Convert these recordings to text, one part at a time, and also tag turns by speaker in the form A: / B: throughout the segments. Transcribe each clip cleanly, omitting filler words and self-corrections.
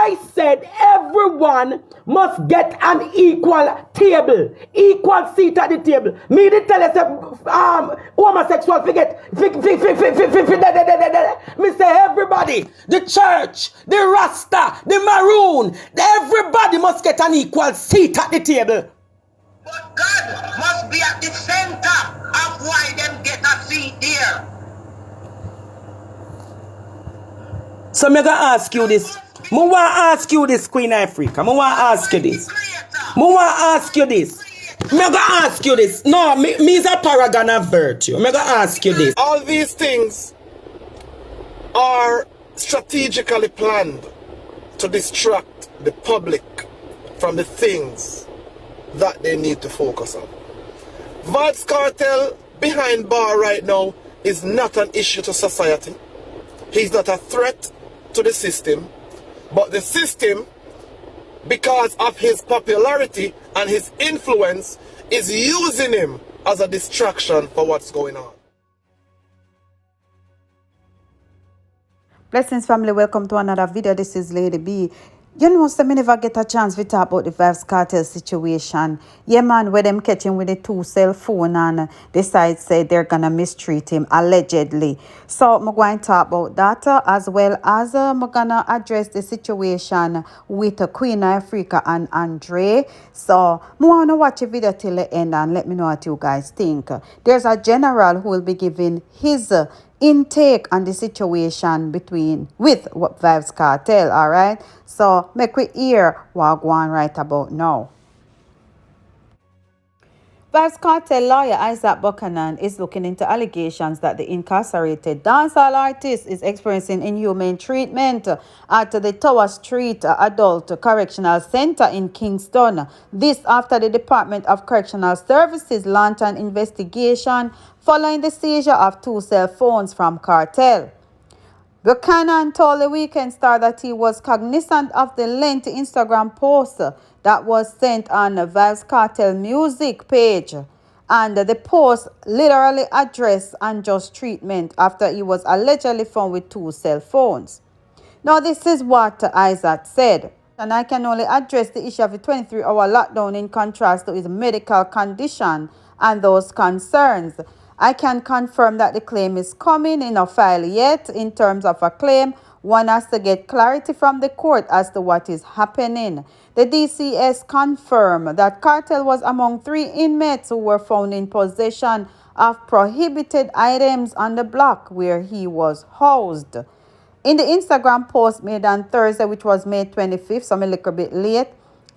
A: I said everyone must get an equal table, equal seat at the table. Me did tell us homosexual forget. Me say everybody, the church, the Rasta, the Maroon, everybody must get an equal seat at the table.
B: But God must be at the center of why them get a seat there.
A: So I'm gonna ask you this. I want to ask you this, Queen Ifrika. I want to ask you this. I want to ask you this. I'm gonna ask you this. No, me is a paragon of virtue. I'm gonna ask you this.
C: All these things are strategically planned to distract the public from the things that they need to focus on. Vybz Kartel behind bar right now is not an issue to society. He's not a threat to the system, but the system, because of his popularity and his influence, is using him as a distraction for what's going on.
D: Blessings family, welcome to another video. This is Lady B. You know, so me never get a chance to talk about the Vybz Kartel situation. Yeah, man, where them catch him with the 2 cell phone and decide say they're gonna mistreat him, allegedly. So I'm going to talk about that as well as I'm gonna address the situation with Queen Ifrika and Andre. So I want to watch the video till the end and let me know what you guys think. There's a general who will be giving his intake on the situation with Vybz Kartel, all right? So make we hear what go on right about now. Vybz Kartel lawyer Isaac Buchanan is looking into allegations that the incarcerated dancehall artist is experiencing inhumane treatment at the Tower Street Adult Correctional Center in Kingston. This after the Department of Correctional Services launched an investigation following the seizure of 2 cell phones from Kartel. Buchanan told the Weekend Star that he was cognizant of the lengthy Instagram post that was sent on the Vybz Kartel music page, and the post literally addressed unjust treatment after he was allegedly found with 2 cell phones. Now this is what Isaac said, and I can only address the issue of the 23-hour lockdown in contrast to his medical condition and those concerns. I can confirm that the claim is coming in a file yet. In terms of a claim, one has to get clarity from the court as to what is happening. The DCS confirmed that Kartel was among 3 inmates who were found in possession of prohibited items on the block where he was housed. In the Instagram post made on Thursday, which was May 25th, so I'm a little bit late,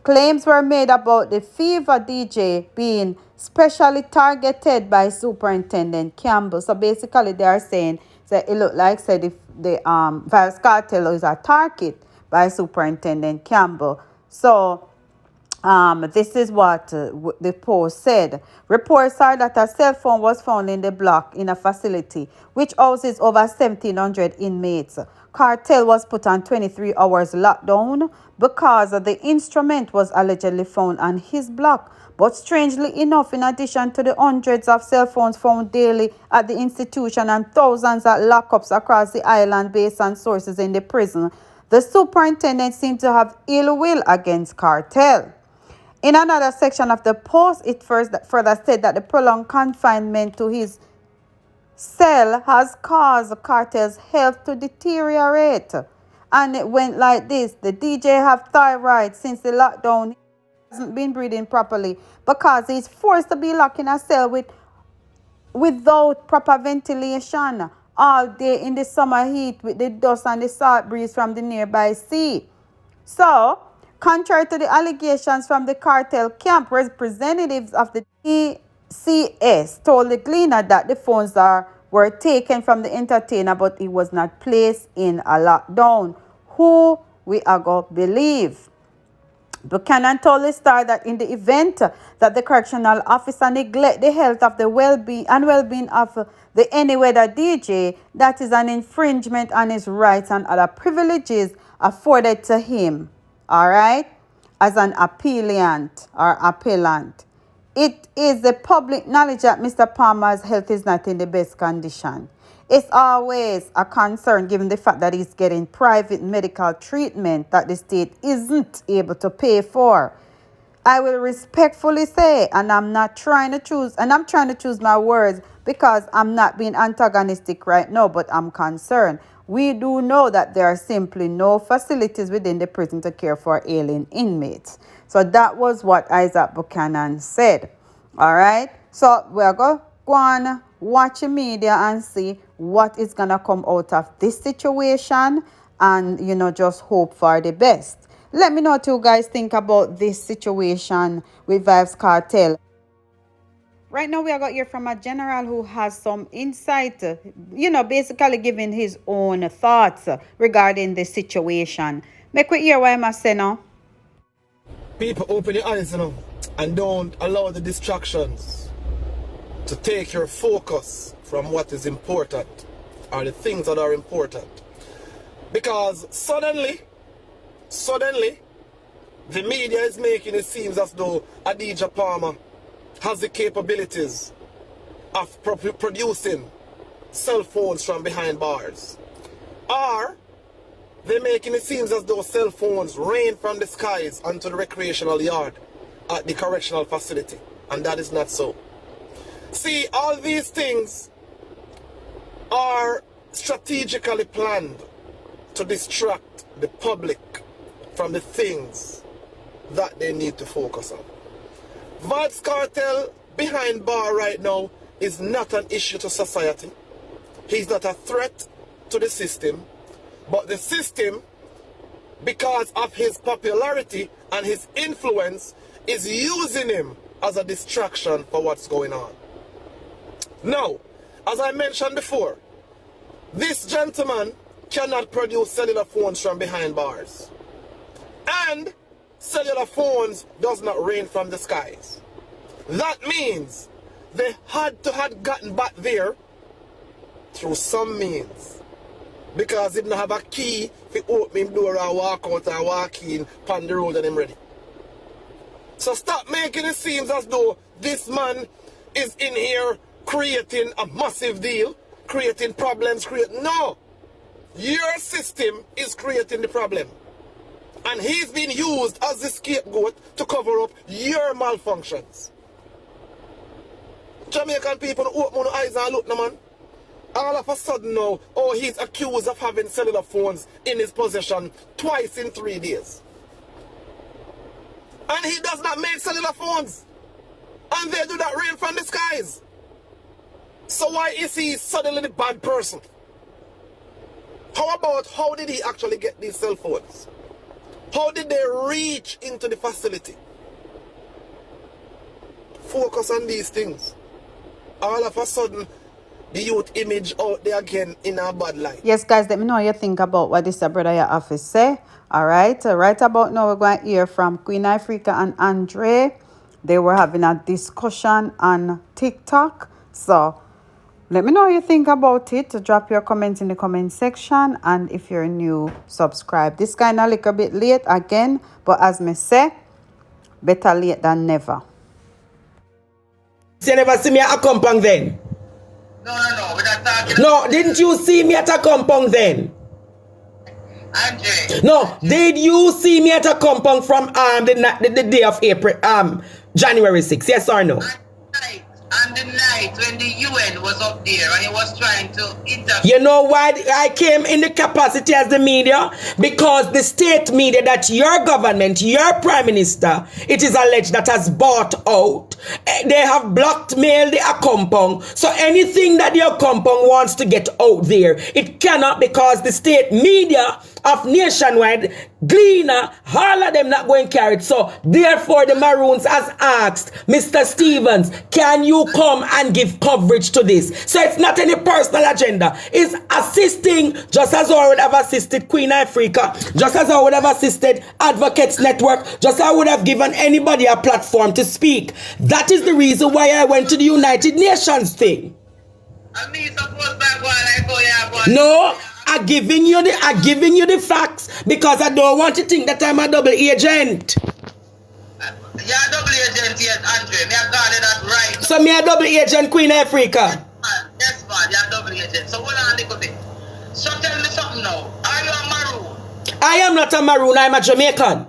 D: claims were made about the Fever DJ being specially targeted by Superintendent Campbell. So basically they are saying that it looked like said if the Vybz Kartel is a target by Superintendent Campbell. So this is what the post said. Reports are that a cell phone was found in the block in a facility which houses over 1,700 inmates. Kartel was put on 23 hours lockdown because the instrument was allegedly found on his block. But strangely enough, in addition to the hundreds of cell phones found daily at the institution and thousands at lockups across the island based on sources in the prison, the superintendent seemed to have ill will against Kartel. In another section of the post, it further said that the prolonged confinement to his cell has caused Kartel's health to deteriorate. And it went like this: the DJ have thyroid since the lockdown. He hasn't been breathing properly because he's forced to be locked in a cell without proper ventilation all day in the summer heat with the dust and the salt breeze from the nearby sea. So, contrary to the allegations from the Kartel camp, representatives of the DCS told the Gleaner that the phones were taken from the entertainer, but he was not placed in a lockdown. Who we are going to believe? Buchanan told the Star that in the event that the correctional officer neglect the health of the well-being of the Anyweather DJ, that is an infringement on his rights and other privileges afforded to him, all right, as an appellant or appellant. It is the public knowledge that Mr. Palmer's health is not in the best condition. It's always a concern given the fact that he's getting private medical treatment that the state isn't able to pay for. I will respectfully say, and I'm trying to choose my words because I'm not being antagonistic right now, but I'm concerned. We do know that there are simply no facilities within the prison to care for alien inmates. So that was what Isaac Buchanan said. All right. So we're going to go on, watch the media and see what is going to come out of this situation and, you know, just hope for the best. Let me know what you guys think about this situation with Vybz Kartel. Right now, we are going to hear from a general who has some insight, you know, basically giving his own thoughts regarding the situation. Make we hear what I must say now.
C: People, open your eyes, you know, and don't allow the distractions to take your focus from what is important or the things that are important. Because suddenly, the media is making it seem as though Adidja Palmer has the capabilities of producing cell phones from behind bars. Or they're making it seem as though cell phones rain from the skies onto the recreational yard at the correctional facility. And that is not so. See, all these things are strategically planned to distract the public from the things that they need to focus on. Vybz Kartel behind bar right now is not an issue to society. He's not a threat to the system, but the system, because of his popularity and his influence, is using him as a distraction for what's going on. Now, as I mentioned before, this gentleman cannot produce cellular phones from behind bars. And cellular phones does not rain from the skies. That means they had to have gotten back there through some means. Because they didn't have a key to open the door or walk out or walk in on the road and them ready. So stop making it seem as though this man is in here creating a massive deal, creating problems, no. Your system is creating the problem. And he's been used as the scapegoat to cover up your malfunctions. Jamaican people open their eyes and look, no man. All of a sudden now, oh, he's accused of having cellular phones in his possession twice in 3 days. And he does not make cellular phones. And they do not rain from the skies. So why is he suddenly the bad person? How about how did he actually get these cell phones? How did they reach into the facility? Focus on these things. All of a sudden, the youth image out there again in a bad light.
D: Yes, guys, let me know what you think about what this brother your office say. All right. Right about now, we're going to hear from Queen Ifrika and Andre. They were having a discussion on TikTok. So let me know what you think about it. Drop your comments in the comment section. And if you're new, subscribe. This kind of little bit late again. But as me say, better late than never.
A: You never see me at a compound then?
B: No, we're not talking.
A: No, didn't you see me at a compound then?
B: Andre.
A: No, did you see me at a compound from the day of April, January 6th? Yes or no?
B: On the night when the UN was up there and he was trying to interview.
A: You know why I came in the capacity as the media? Because the state media that your government, your prime minister, it is alleged that has bought out. They have blackmailed the compound. So anything that your compound wants to get out there, it cannot, because the state media of nationwide, Gleaner, all of them not going to carry it. So therefore the Maroons has asked Mr. Stevens, can you come and give coverage to this? So it's not any personal agenda. It's assisting, just as I would have assisted Queen Ifrika, just as I would have assisted Advocates Network, just as I would have given anybody a platform to speak. That is the reason why I went to the United Nations thing. No, I'm giving you the facts because I don't want you to think that I'm a double agent.
B: You're a double agent, yes, Andre. Me have got that right.
A: So me a double agent, Queen Ifrika.
B: Yes, man, you're a double double agent. So hold on a little bit. So tell me something now. Are you a maroon?
A: I am not a maroon, I'm a Jamaican.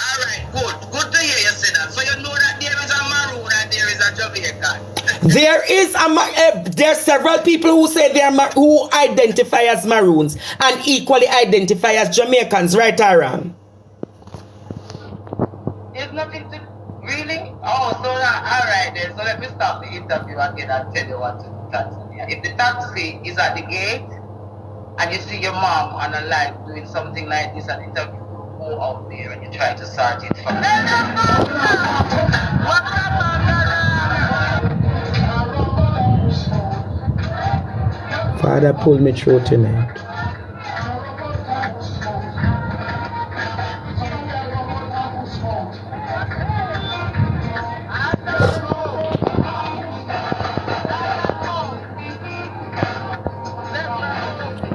B: Alright, good. Good to hear you say that. So you know that there is a maroon and there is a Jamaican.
A: There are several people who say they are who identify as maroons and equally identify as Jamaicans, right or wrong?
B: It's nothing to really. Oh, so that alright then. So let me stop the interview again and tell you what to taxi. If the taxi is at the gate and you see your mom on a live doing something like this, an interview, go out there and you try to sort it from
A: Father, pull me through tonight.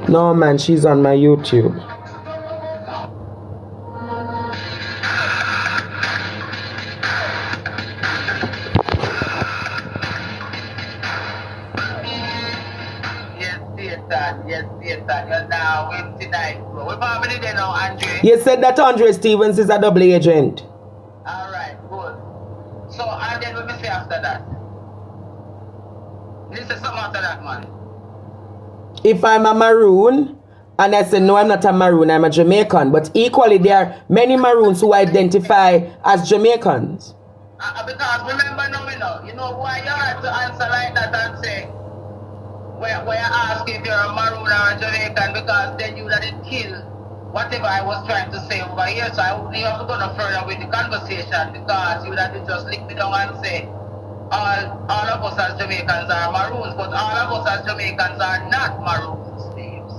A: No, man, she's on my YouTube.
B: Yes, you're now with tonight, bro. What family there now, Andre?
A: You said that Andre Stevens is a double agent.
B: Alright, good. So, and then what me say after that? You say something after that, man.
A: If I'm a maroon, and I say no, I'm not a maroon, I'm a Jamaican. But equally, there are many maroons who identify as Jamaicans.
B: Because remember now, you know why you have to answer like that and say, where you ask if you're a maroon or a Jamaican, because then you would have kill whatever I was trying to say over here. So I wouldn't have to go no further with the conversation, because you would have to just lick me down and say, all of us as Jamaicans are maroons, but all of us as Jamaicans are not maroons, slaves.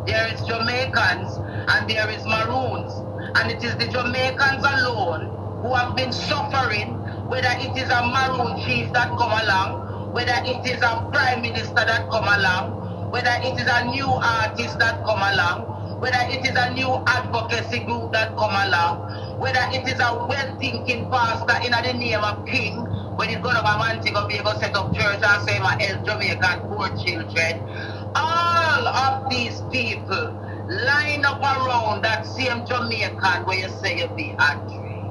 B: There is Jamaicans and there is maroons. And it is the Jamaicans alone who have been suffering, whether it is a maroon chief that come along, whether it is a prime minister that come along, whether it is a new artist that come along, whether it is a new advocacy group that come along, whether it is a well-thinking pastor in the name of King, when he's going to a man to be able to set up church and say my help Jamaican poor children. All of these people line up around that same Jamaican where you say you be Andre,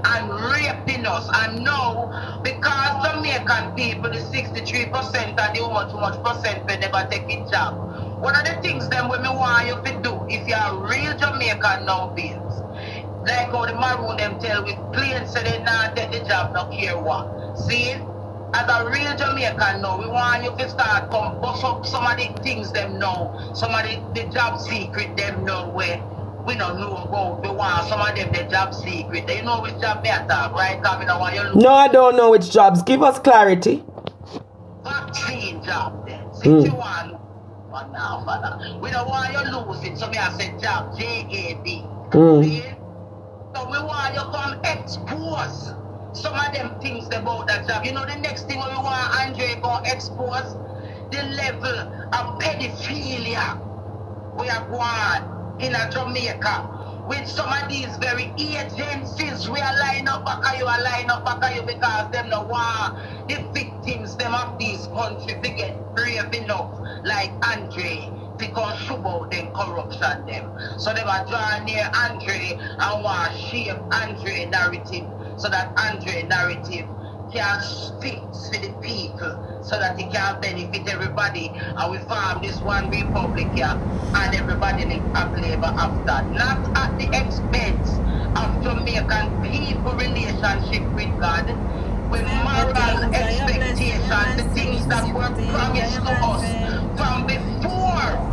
B: and raping us. And now, because Jamaican people, the 63% and the how much percent they never take a job. One of the things them when me want you to do, if you're a real Jamaican now, Vybz, like how the maroon them tell with plain say they not take the job, no care what. See, as a real Jamaican now, we want you to start come bust up some of the things them know, some of the job secret them know where we don't know about. We want some of them the job secret. They know which job they attack, right? Because we don't want you look.
A: No, I don't know which jobs. Give us clarity.
B: Vaccine job then. Since you want one now, father. We don't want you lose it. So me I said job, J-A-B. See? So we want you come expose some of them things about that job. You know the next thing we want Andre go expose the level of pedophilia we are going in a Jamaica with some of these very agencies. We are line up back of you, because them no want the victims them of these countries to get brave enough like Andre because about them corruption them. So they are drawing near Andre and want to shape Andre narrative so that Andre narrative can speak to the people so that it can benefit everybody, and we form this one republic here and everybody live happily ever after, not at the expense of Jamaican people relationship with God, with moral expectations, the things that were promised to us from before.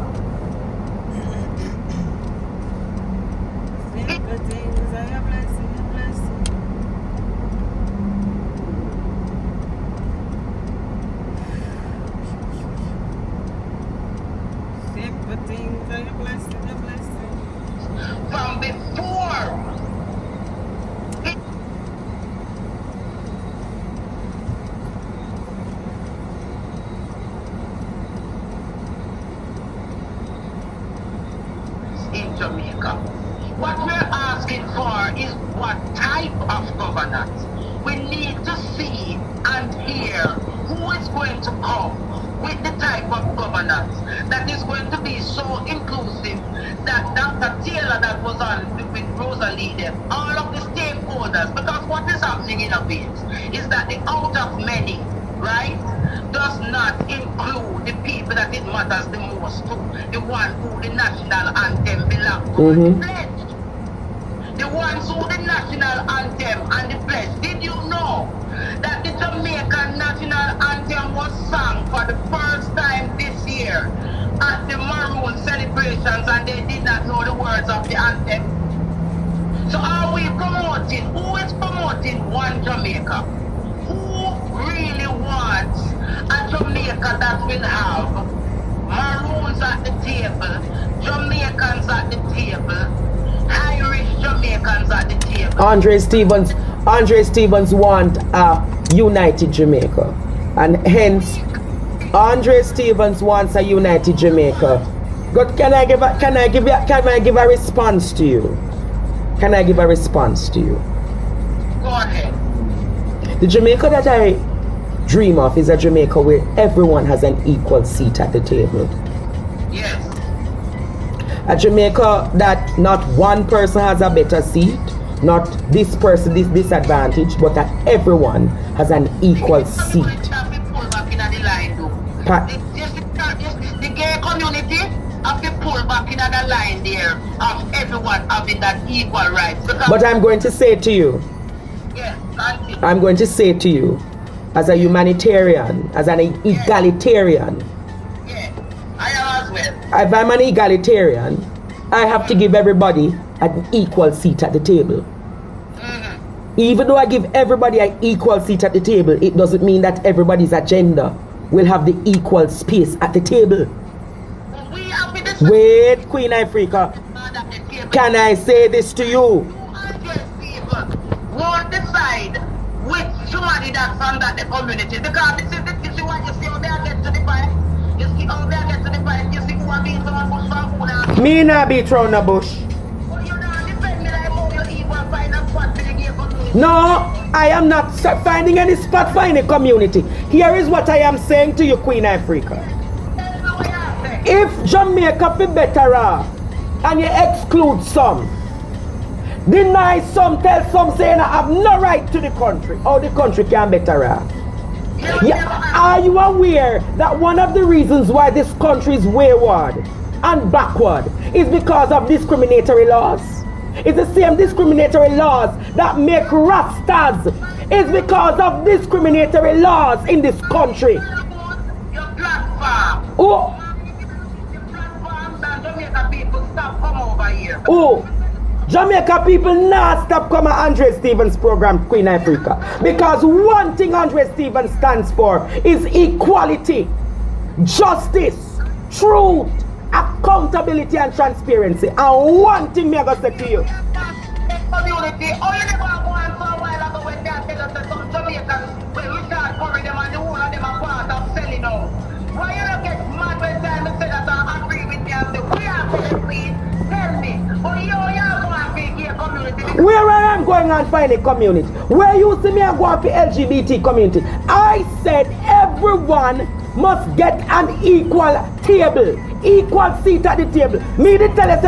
B: From before. In Jamaica. What we're asking for is what type of governance. We need to see and hear who is going to come, with the type of governance that is going to be so inclusive that Dr. Taylor that was on with Rosalie, all of the stakeholders, because what is happening in a bit is that the out of many, right, does not include the people that it matters the most to, the one who the national anthem belongs to, the pledge. The ones who the national anthem and the pledge. Did you know that the Jamaican national anthem was sung for the first time this year at the Maroon celebrations and they did not know the words of the anthem? So are we promoting, who is promoting one Jamaica? Who really wants a Jamaica that will have Maroons at the table, Jamaicans at the table, Irish Jamaicans at the table?
A: Andre Stevens want a united Jamaica, and hence Andre Stevens wants a united Jamaica. God, can I give a response to you? Can I give a response to you?
B: Go ahead.
A: The Jamaica that I dream of is a Jamaica where everyone has an equal seat at the table.
B: Yes.
A: A Jamaica that not one person has a better seat, not this person is disadvantaged, but that everyone has an equal seat.
B: The gay community have to pull back in the line there of everyone having that equal rights.
A: But I'm going to say to you,
B: yes,
A: I'm going to say to you, as a humanitarian, as an egalitarian,
B: I am as well.
A: if I'm an egalitarian, I have to give everybody an equal seat at the table. Even though I give everybody an equal seat at the table, it doesn't mean that everybody's agenda will have the equal space at the table. Wait, Queen Ifrika, can I say this to you?
B: Won't decide which somebody that's under the community, because this is what you see how they get to the point. You see how they get to the point. You see who are being thrown bush for who now.
A: Me not be thrown a bush.
B: But you don't defend me like how you even find a spot for the gay community.
A: No, I am not finding any spot for any community. Here is what I am saying to you, Queen Ifrika. If Jamaica be better off and you exclude some, deny some, tell some saying I have no right to the country, or the country can better off. Yeah. Are you aware that one of the reasons why this country is wayward and backward is because of discriminatory laws? It's the same discriminatory laws that make Rastas. It's because of discriminatory laws in this country.
B: Your platform.
A: Oh.
B: Your platform that Jamaica people stop come over here.
A: Oh. Jamaica people not stop coming Andre Stevens program, Queen Ifrika. Because one thing Andre Stevens stands for is equality, justice, truth, accountability and transparency. And one thing me I gonna say to you.
B: Community, oh, you never go on for a while ago when they tell us that some Jamaicans, when we start covering them and the whole of them are part of selling out. Why you don't get mad when time I say that I agree with me and say, we are selling queen, tell me. But you are going to be a community.
A: Where I am going and find a community. Where you see me I go on for LGBT community. I said everyone must get an equal table, equal seat at the table. Me to tell us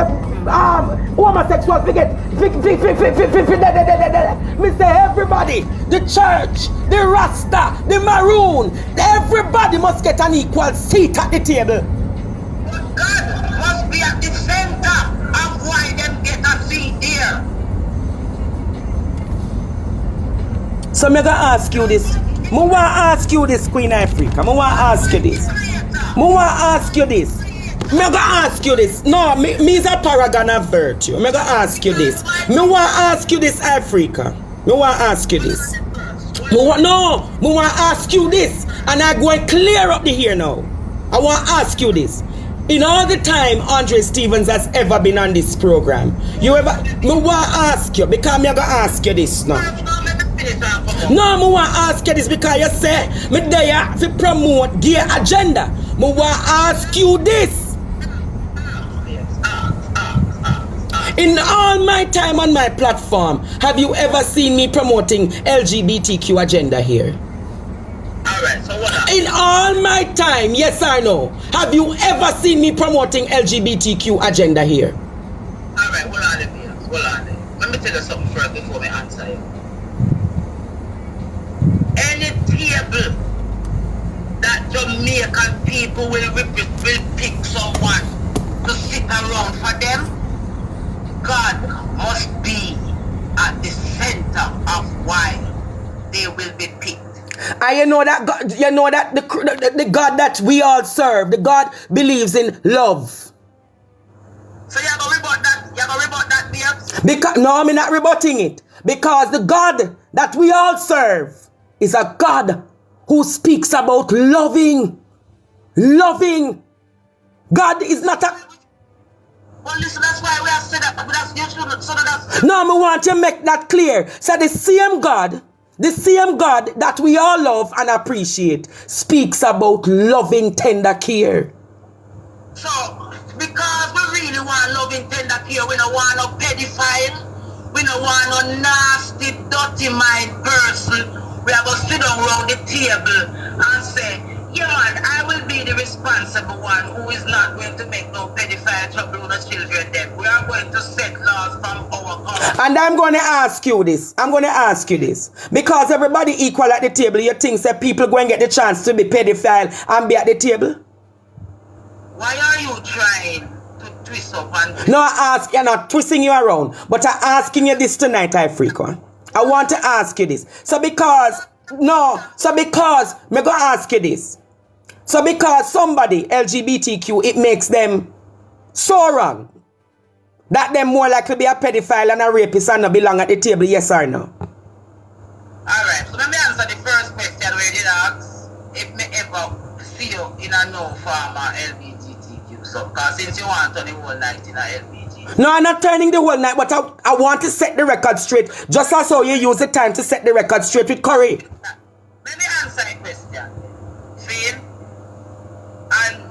A: homosexuals forget. Me say everybody, the church, the Rasta, the Maroon, everybody must get an equal seat at the table.
B: But God must be at the center of why them get a seat there.
A: So me gonna ask you this. Me want ask you this, Queen Ifrika. Me want ask you this. Me want ask you this. Me gonna ask you this. No, me is a paragon of virtue. Me gonna ask you this. Me want ask you this, Ifrika. Me want ask you this. Me want ask you this. And I go and clear up the here now. I want to ask you this. In all the time Andre Stevens has ever been on this program, me want to ask you, because me gonna ask you this now. No, me want to ask you this because you say me there to promote gay agenda. Me want to ask you this. In all my time on my platform, have you ever seen me promoting LGBTQ agenda here?
B: Alright, so what?
A: In all my time, yes or no, have you ever seen me promoting LGBTQ agenda here?
B: Alright, hold on there, Vybz. Hold on there. Let me tell you something first before I answer you. Any table that Jamaican people will pick someone to sit around for them, God must be at the center of why they will be picked.
A: And you know that God, the God that we all serve, the God believes in love.
B: So you're gonna rebut that? You're gonna rebut that, Vybz?
A: Because no, I'm not rebutting it. Because the God that we all serve is a God who speaks about loving. Loving. God is not a...
B: Well, listen, that's why we have said that. But that's, you shouldn't, so that's...
A: No, I want to make that clear. So the same God that we all love and appreciate speaks about loving, tender care.
B: So, because we really want loving, tender care, we don't want no pedophile, we don't want no nasty, dirty mind person. We are going to sit down around the table and say, yeah man, I will be the responsible one who is not going to make no pedophile trouble with the children then. We are going to set laws from our government.
A: And I'm going to ask you this. Because everybody equal at the table, you think that people go and get the chance to be pedophile and be at the table?
B: Why are you trying to twist up and...
A: No, you're not twisting you around. But I'm asking you this tonight, Ifrika. I want to ask you this. Me go ask you this. So because somebody, LGBTQ, it makes them so wrong that they're more likely to be a pedophile and a rapist and not belong at the table, yes or no?
B: Alright, so let me answer the first question where you did ask if me ever see you in a no form of LGBTQ. So, because since you want to the whole night in a LGBTQ.
A: No, I'm not turning the whole night, but I want to set the record straight, just as how you use the time to set the record straight with Curry.
B: Let me answer a question. See? And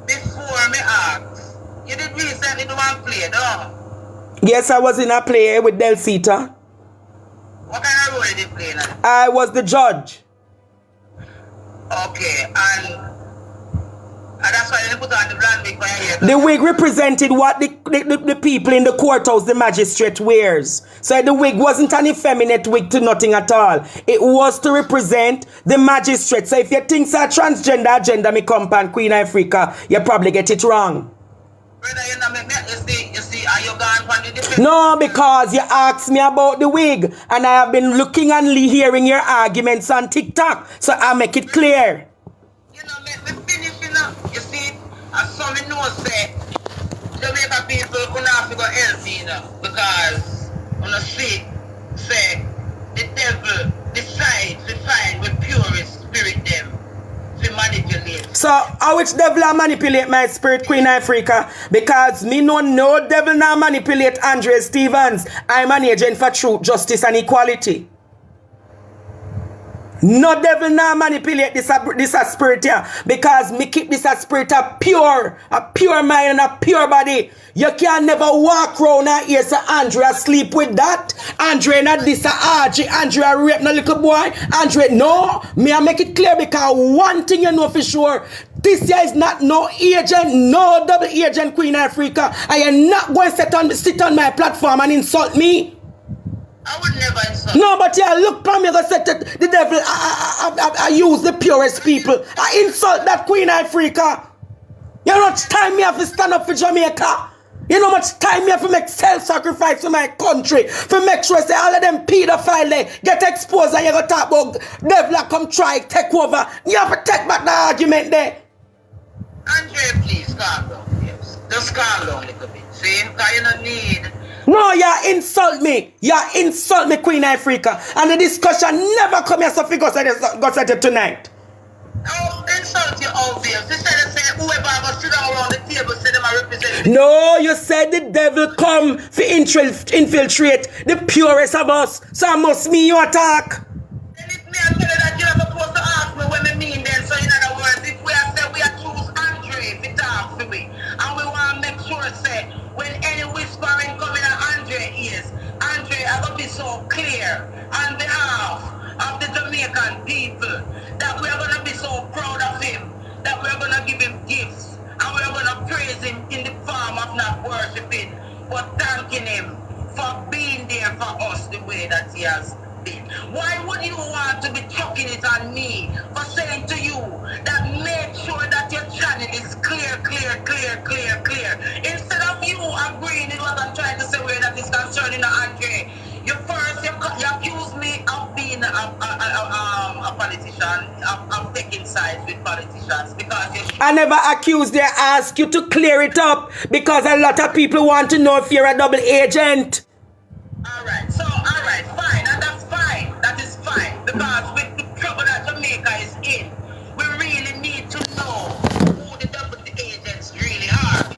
B: before me ask, you did recently do one play, though?
A: Yes, I was in a play with Del Cita.
B: What kind of role did you play now?
A: I was the judge.
B: Okay, and that's why you put on the brand wig for your hair.
A: The wig represented what the people in the courthouse, the magistrate, wears. So the wig wasn't an effeminate wig to nothing at all. It was to represent the magistrate. So if you think it's a transgender agenda, me compound Queen Ifrika, you probably get it wrong.
B: Brother, you know, you see, are you gone from the defense?
A: No, because you asked me about the wig, and I have been looking and hearing your arguments on TikTok. So I make it clear.
B: You know, me finish, you know. You see, as some know say, Jamaica people could not figure help me, you know, because on the see, say, the devil decides to find the purest spirit them to manipulate.
A: So, how which devil I manipulate my spirit, Queen Ifrika? Because me no devil now manipulate Andre Stevens. I'm an agent for truth, justice, and equality. No devil now manipulate this spirit here, because me keep this spirit a pure mind and a pure body. You can never walk around and hear say Andre sleep with that. Andre not this RG. Andre rape no little boy. Andre no. Me I make it clear, because one thing you know for sure, this here is not no agent, no double agent, Queen Ifrika. I am not going to sit on my platform and insult me.
B: I would never insult.
A: No, but yeah, look from me, I said that the devil, I use the purest people. I insult that Queen Ifrika. You know how much time me have to stand up for Jamaica? You know how much time me have to make self-sacrifice for my country, for make sure say all of them pedophile they get exposed, and you go talk about devil come try take over. You have to take back the argument there.
B: Andre, please calm down. Yes. Just calm down a little bit. See, because you don't need...
A: No, you insult me. You insult me, Queen Ifrika. And the discussion never come here so figure got set tonight.
B: Oh, insult you obvious. You said whoever was sit down around the table said them are representing.
A: No, you said the devil come to infiltrate the purest of us. So I must me you attack.
B: Then it's me and tell you that you're supposed to ask me what me mean then. So in other words, if we are saying we are choose Andre to talk to me, and we want to make sure say when any whispering coming at Andre ears, Andre I will be so clear on behalf of the Jamaican people that we are going to that we're going to give him gifts and we're going to praise him in the form of not worshiping, but thanking him for being there for us the way that he has been. Why would you want to be chucking it on me for saying to you that make sure that your channel is clear, clear, clear, clear, clear? Instead of you agreeing with what I'm trying to say where that is concerning Andre, you accuse me of being a politician, of taking sides with politicians because
A: I never accused you. I asked you to clear it up because a lot of people want to know if you're a double agent.
B: Alright, fine, and that's fine. That is fine. Because with the trouble that Jamaica is in, we really need to know who the double agents really are.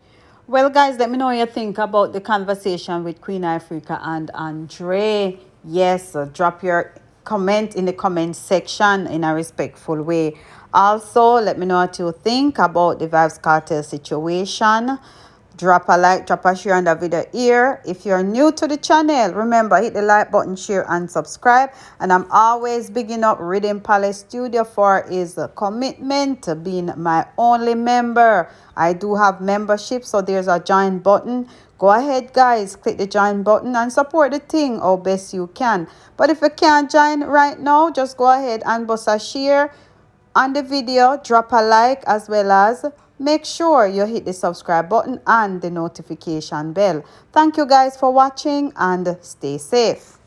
D: Well, guys, let me know what you think about the conversation with Queen Ifrika and Andre. Yes, drop your comment in the comment section in a respectful way. Also, let me know what you think about the Vybz Kartel situation. Drop a like, drop a share on the video here. If you're new to the channel, remember, hit the like button, share, and subscribe. And I'm always bigging up Rhythm Palace Studio for his commitment to being my only member. I do have membership, so there's a join button. Go ahead, guys, click the join button and support the thing how best you can. But if you can't join right now, just go ahead and bust a share on the video, drop a like, as well as make sure you hit the subscribe button and the notification bell. Thank you guys for watching and stay safe.